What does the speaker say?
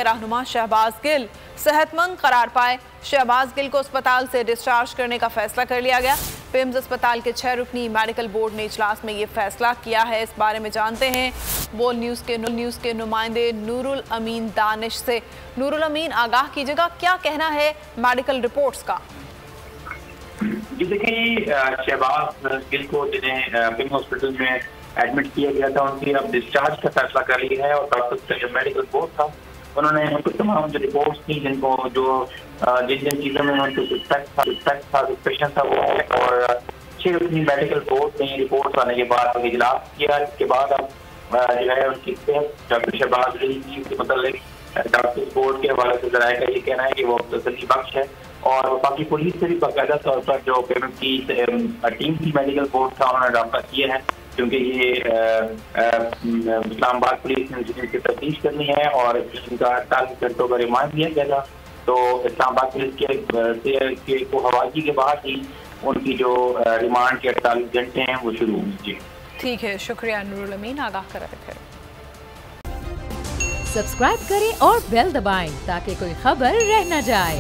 रहनुमा शहबाज गिल सेहतमंद करार पाए। शहबाज गिल को अस्पताल से डिस्चार्ज करने का फैसला कर लिया गया। पिम्स अस्पताल के 6 रुकनी मेडिकल बोर्ड ने इजलास में ये फैसला किया है। इस बारे में जानते हैं बोल न्यूज़ के नुमाइंदे नूरुल अमीन दानिश से। नूरुल अमीन, आगाह कीजिएगा, क्या कहना है मेडिकल रिपोर्ट्स का? जी देखिए, शहबाज गिल को जिन्हें पिम हॉस्पिटल में एडमिट किया गया था, उनकी अब डिस्चार्ज का फैसला कर लिया है। और डॉक्टर का जो मेडिकल बोर्ड था, उन्होंने उनको तमाम जो रिपोर्ट्स थी, जिनको जो जिन जिन चीज़ों में उनको सस्पेक्शन था वो है। और 6 रुकनी मेडिकल बोर्ड ने रिपोर्ट्स आने के बाद इजलास किया। इसके बाद अब जो है उनकी डॉक्टर शहबाज गिल की मतलब डॉक्टर बोर्ड के हवाले से जराये का ये कहना है कि वो तसल्ली बख्श है। और बाकी पुलिस से भी बाकायदा तौर पर जो पेमेंट की टीम की मेडिकल बोर्ड था, उन्होंने रब्ता किया है, क्योंकि ये इस्लामाबाद पुलिस ने इनकी तफ्तीश करनी है और इनका 48 घंटों का रिमांड दिया गया था। तो इस्लामाबाद पुलिस के को हवालगी के बाद ही उनकी जो रिमांड के 48 घंटे हैं वो शुरू होंगे। ठीक है, शुक्रिया नूरुल अमीन, आगाह कर रहे थे। सब्सक्राइब करें और बेल दबाएं ताकि कोई खबर रह न जाए।